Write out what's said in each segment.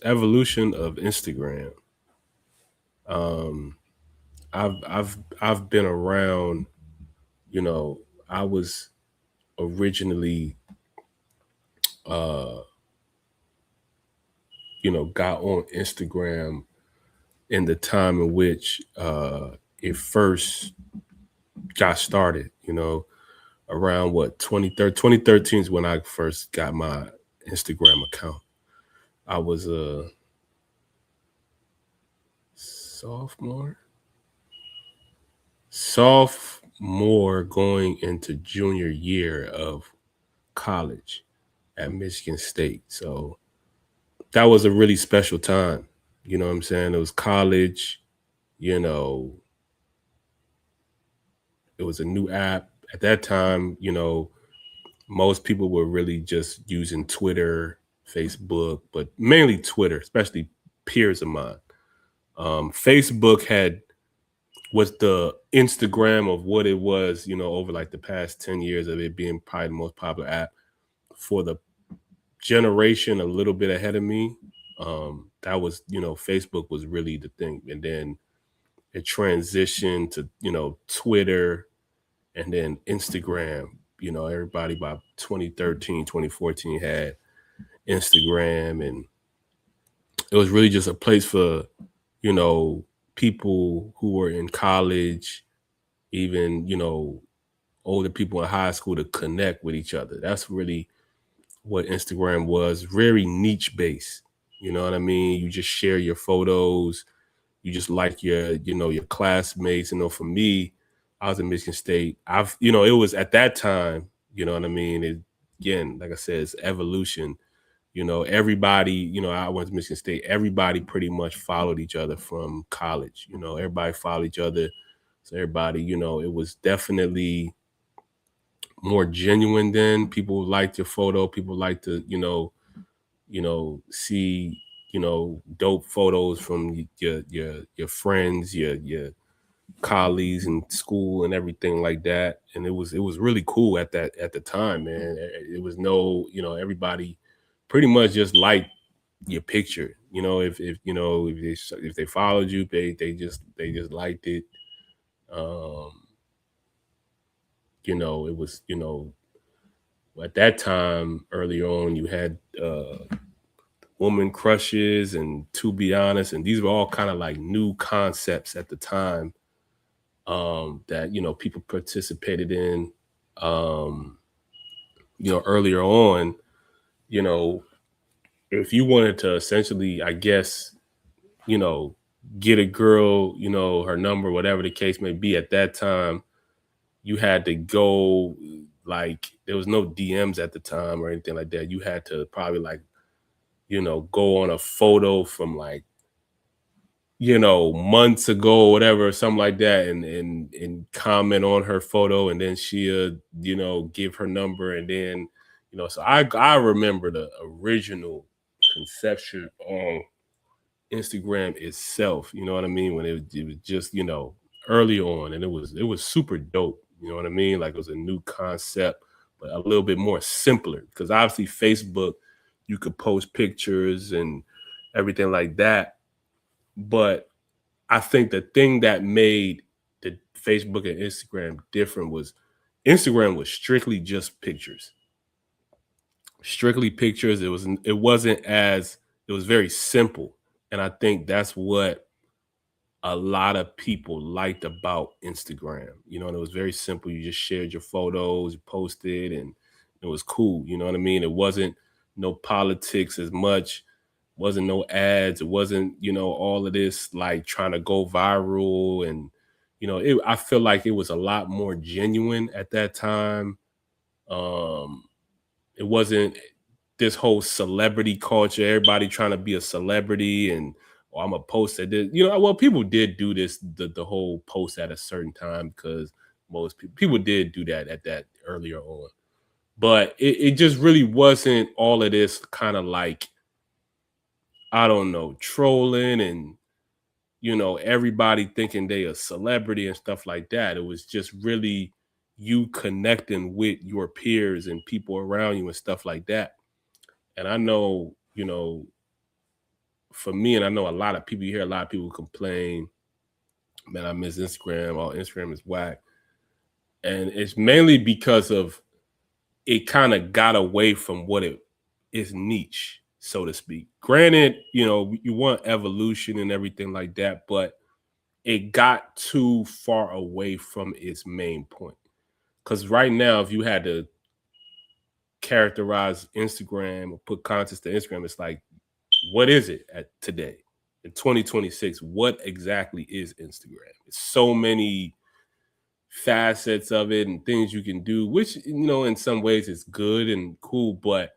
evolution of Instagram. Um, I've been around. You know, I was originally, uh, got on Instagram in the time in which it first got started. Around what 2013 is when I first got my Instagram account. I was a sophomore, sophomore going into junior year of college at Michigan State. So that was a really special time. You know what I'm saying? It was college, you know, it was a new app. At that time, most people were really just using Twitter, Facebook, but mainly Twitter, especially peers of mine. Facebook was the Instagram of what it was, over like the past 10 years of it being probably the most popular app for the generation a little bit ahead of me. That was, Facebook was really the thing. And then it transitioned to, Twitter and then Instagram. Everybody by 2013, 2014 had Instagram, and it was really just a place for, you know, people who were in college, even, older people in high school to connect with each other. That's really what Instagram was, very niche based. You know what I mean? You just share your photos, you just like your classmates. For me, I was in Michigan State. It was at that time, you know what I mean? Again, like I said, it's evolution. Everybody, I went to Michigan State. Everybody pretty much followed each other from college. Everybody followed each other. So everybody, it was definitely more genuine then. People liked your photo. People liked to, see, dope photos from your friends, your colleagues in school and everything like that. And it was really cool at the time, man. It was no, everybody pretty much just liked your picture. If they followed you, they just liked it. Um, it was, at that time early on you had woman crushes and to be honest, and these were all kind of like new concepts at the time, that people participated in, um, earlier on. you know if you wanted to essentially, I guess, you know get a girl, her number, whatever the case may be at that time, you had to go, like, there was no DMs at the time or anything like that. You had to probably, like, go on a photo from, like, months ago or whatever, or something like that, and comment on her photo, and then she'll, give her number, and then, so I remember the original conception on Instagram itself, you know what I mean? When it was just, early on, and it was super dope, you know what I mean? Like, it was a new concept, but a little bit more simpler, because obviously Facebook, you could post pictures and everything like that. But I think the thing that made the Facebook and Instagram different was Instagram was strictly just pictures. Strictly pictures. It was very simple. And I think that's what a lot of people liked about Instagram. And it was very simple. You just shared your photos, you posted, and it was cool. You know what I mean? It wasn't no politics as much, wasn't no ads, it wasn't, all of this like trying to go viral. And, I feel like it was a lot more genuine at that time. Um, it wasn't this whole celebrity culture, everybody trying to be a celebrity, and, oh, I'm a post at this. Well, people did do this, the whole post at a certain time, because most people did do that at that earlier on. But it just really wasn't all of this kind of like, I don't know, trolling and, everybody thinking they a celebrity and stuff like that. It was just really you connecting with your peers and people around you and stuff like that. And I know, for me, and I know a lot of people, you hear a lot of people complain, man, I miss Instagram, or Instagram is whack. And it's mainly because of it kind of got away from what it is niche, so to speak. Granted, you want evolution and everything like that, but it got too far away from its main point. Because right now, if you had to characterize Instagram or put context to Instagram, it's like, what is it at today in 2026? What exactly is Instagram? It's so many facets of it and things you can do, which in some ways is good and cool, but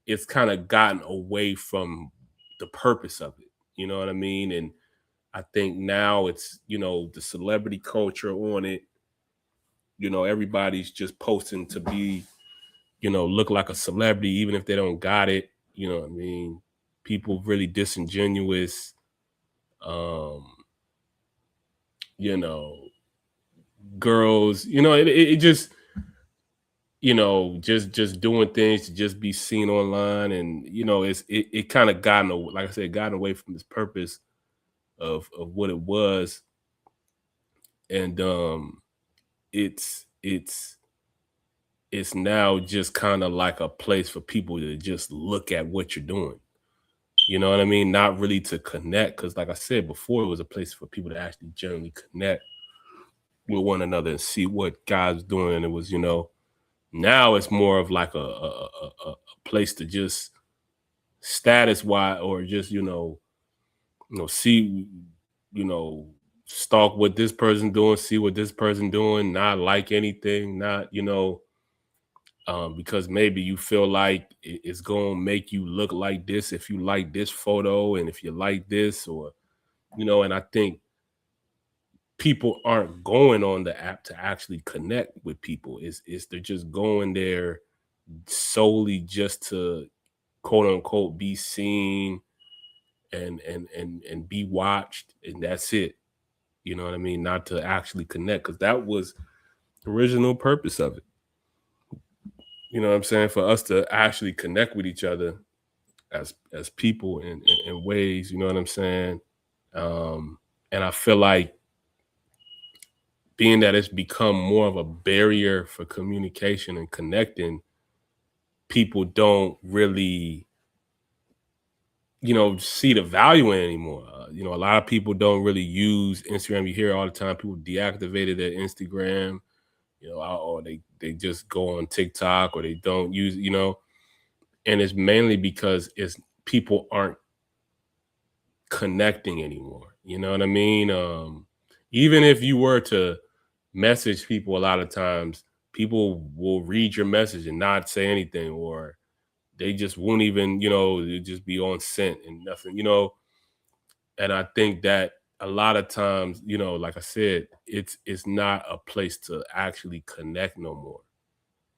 it's kind of gotten away from the purpose of it. You know what I mean? And I think now it's the celebrity culture on it. Everybody's just posting to be look like a celebrity, even if they don't got it. You know what I mean? People really disingenuous. Um, you know, girls. It just just doing things to just be seen online, and it kind of gotten like I said, gotten away from its purpose of what it was, and it's now just kind of like a place for people to just look at what you're doing. You know what I mean? Not really to connect, because like I said before, it was a place for people to actually generally connect with one another and see what God's doing. And it was, now it's more of like a place to just status wise, or just see, you know stalk what this person doing, see what this person doing, not like anything, not because maybe you feel like it's going to make you look like this if you like this photo, and if you like this, or and I think people aren't going on the app to actually connect with people. Is they're just going there solely just to quote unquote be seen and be watched, and that's it. You know what I mean? Not to actually connect, because that was the original purpose of it. You know what I'm saying? For us to actually connect with each other as people in ways, you know what I'm saying? And I feel like, being that it's become more of a barrier for communication and connecting, people don't really, see the value in it anymore. A lot of people don't really use Instagram. You hear all the time people deactivated their Instagram, or they just go on TikTok, or they don't use, and it's mainly because it's people aren't connecting anymore. You know what I mean? Even if you were to message people, a lot of times people will read your message and not say anything, or they just won't even, it just be on scent and nothing, and I think that a lot of times, like I said, it's not a place to actually connect no more.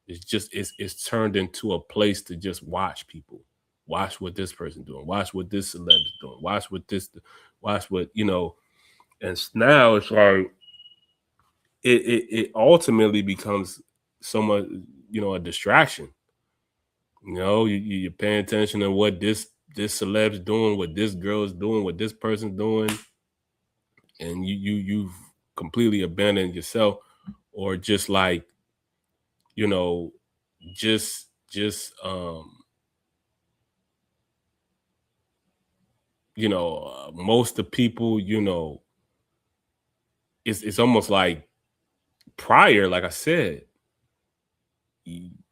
It's turned into a place to just watch people, watch what this person doing, watch what this celeb's doing, watch what, and now it's like it ultimately becomes somewhat, a distraction. You're paying attention to what this celeb's doing, what this girl's doing, what this person's doing, and you've completely abandoned yourself, or just like, you know, just most of the people, it's almost like prior, like I said,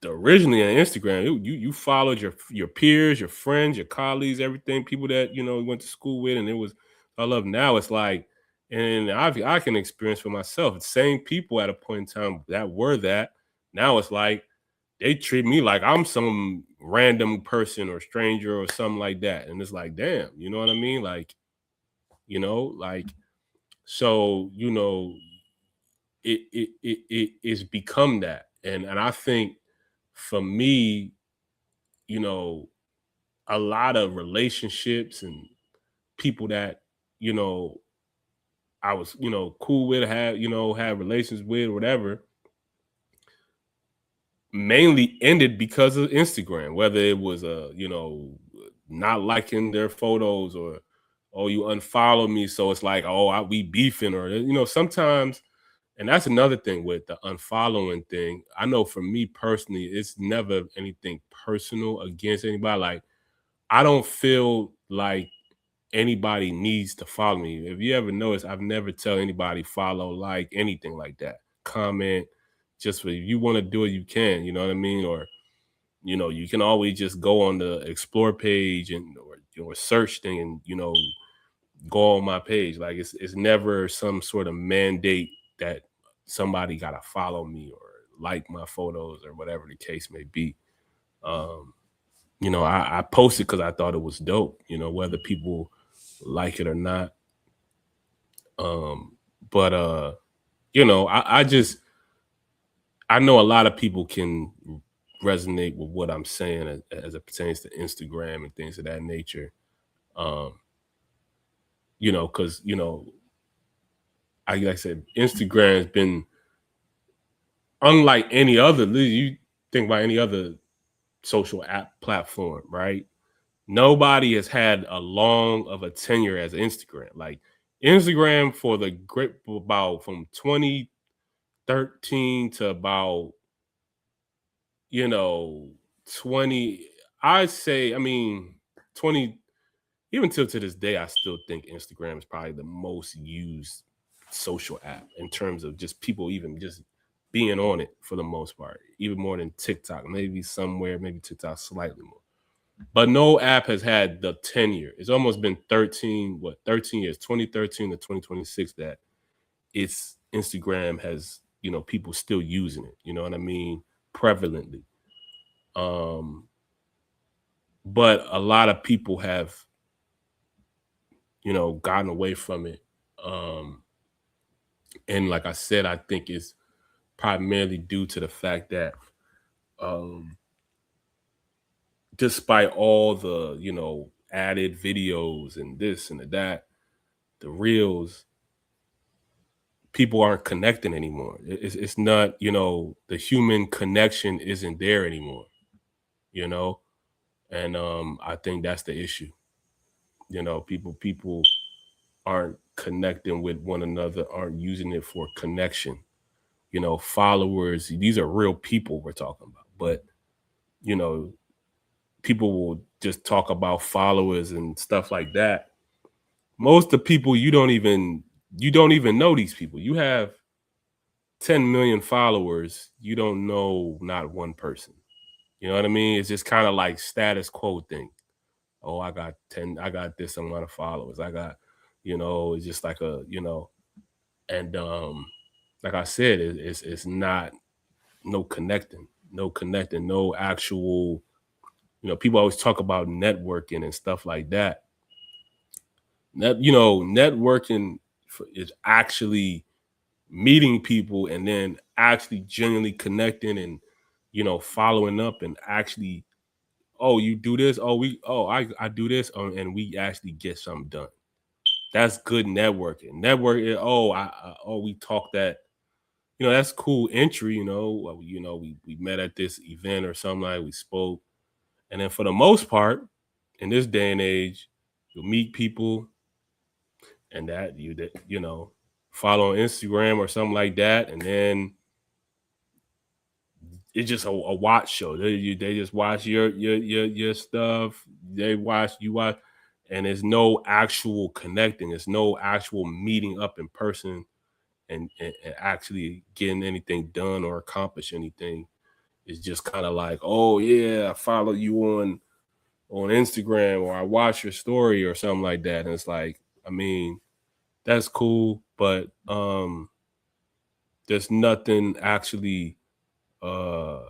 originally on Instagram, you followed your peers, your friends, your colleagues, everything, people that went to school with, and it was I love. Now it's like, and I can experience for myself, the same people at a point in time that were that. Now it's like they treat me like I'm some random person or stranger or something like that, and it's like, damn, you know what I mean? Like, like, so it's become that, and I think for me, you know, a lot of relationships and people that, you know, I was, cool with, have relations with, whatever, mainly ended because of Instagram, whether it was a, not liking their photos, or oh, you unfollow me, so it's like, oh, we beefing, or sometimes. And that's another thing with the unfollowing thing. I know for me personally, it's never anything personal against anybody. Like, I don't feel like anybody needs to follow me. If you ever notice, I've never tell anybody follow, like anything like that. Comment, just if you want to do it, you can. You know what I mean? Or you can always just go on the explore page and or search thing, and go on my page. Like, it's never some sort of mandate that somebody gotta follow me or like my photos or whatever the case may be. Um, I posted because I thought it was dope, whether people like it or not. But I know a lot of people can resonate with what I'm saying as it pertains to Instagram and things of that nature. Um, because like I said, Instagram has been unlike any other. You think about any other social app platform, right? Nobody has had a long of a tenure as Instagram. Like, Instagram for the great about from 2013 to about 20. I'd say, I mean, 20. Even till to this day, I still think Instagram is probably the most used social app in terms of just people even just being on it for the most part, even more than TikTok. Maybe TikTok slightly more. But no app has had the tenure. It's almost been 13 years, 2013 to 2026, that it's Instagram has, people still using it. You know what I mean? Prevalently. Um, but a lot of people have, gotten away from it. Um, and like I said, I think it's primarily due to the fact that, um, despite all the, added videos and this and that, the reels, people aren't connecting anymore. It's not, the human connection isn't there anymore, you know? And I think that's the issue. People aren't connecting with one another, aren't using it for connection. Followers, these are real people we're talking about. But, you know, people will just talk about followers and stuff like that. Most of the people you don't even know these people. You have 10 million followers, you don't know not one person. You know what I mean? It's just kind of like status quo thing. Oh, I got this amount of followers. I got, it's just like and like I said, it's not no connecting, no actual, people always talk about networking and stuff like that. Networking is actually meeting people and then actually genuinely connecting and following up and actually, oh, you do this, I do this, and we actually get something done. That's good networking. We talk that, that's cool entry. We met at this event or something, like we spoke, and then for the most part in this day and age, you'll meet people and follow on Instagram or something like that, and then it's just a watch show. They just watch your stuff. They watch you watch, and there's no actual connecting. There's no actual meeting up in person and actually getting anything done or accomplish anything. It's just kind of like, oh yeah, I follow you on Instagram, or I watch your story or something like that. And it's like, I mean, that's cool, but there's nothing actually uh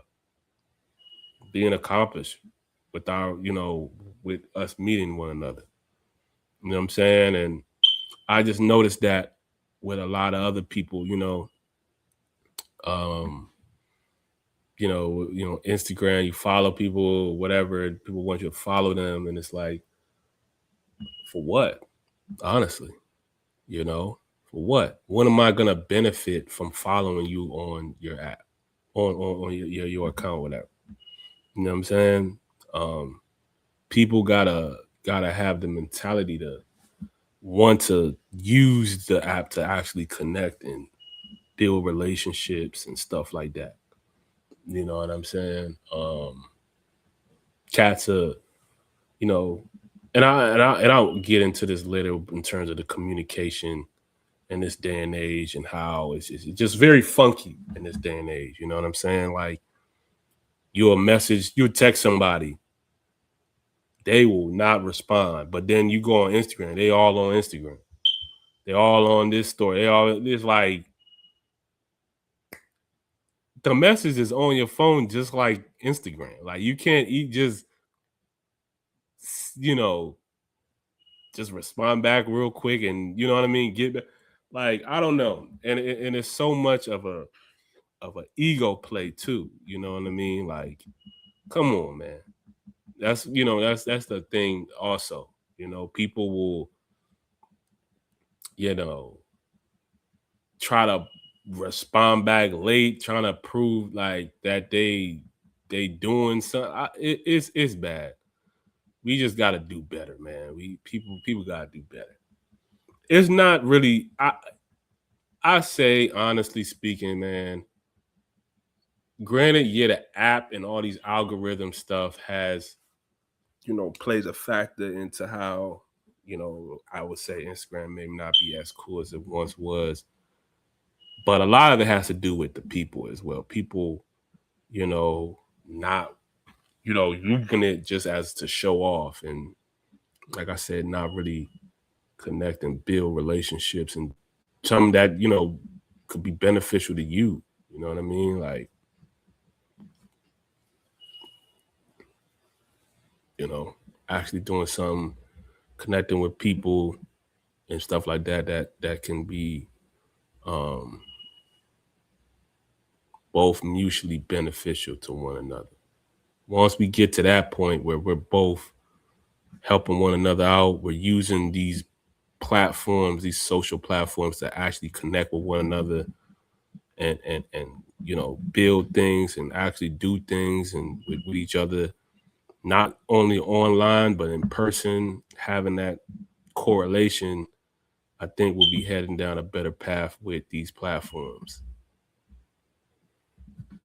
being accomplished without, with us meeting one another. You know what I'm saying? And I just noticed that with a lot of other people, um, Instagram, you follow people, whatever, people want you to follow them, and it's like, for what? Honestly, for what? What am I gonna benefit from following you on your app, on your account, whatever? You know what I'm saying? Um, people gotta have the mentality to want to use the app to actually connect and build relationships and stuff like that. You know what I'm saying? Cats are, you know, and I'll get into this later in terms of the communication in this day and age and how it's just very funky in this day and age. You know what I'm saying? Like you'll text somebody, they will not respond. But then you go on Instagram, they all on Instagram. They all on this story. It's like the message is on your phone just like Instagram. Like you can't just, you know, just respond back real quick and you know what I mean? Get back. Like, I don't know. And it's so much of a ego play too. You know what I mean? Like, come on, man. That's that's the thing also. You know, people will, you know, try to respond back late, trying to prove like that they doing something. It's bad. We just got to do better, man. People got to do better. It's not really. I say honestly speaking, man. Granted, yeah, the app and all these algorithm stuff has, plays a factor into how, I would say Instagram may not be as cool as it once was. But a lot of it has to do with the people as well. People, not, using it just as to show off. And like I said, not really connect and build relationships and something that, could be beneficial to you. You know what I mean? Like, actually doing something, connecting with people and stuff like that can be both mutually beneficial to one another. Once we get to that point where we're both helping one another out, we're using these platforms, these social platforms to actually connect with one another and build things and actually do things and with each other, not only online but in person, having that correlation, I think we'll be heading down a better path with these platforms.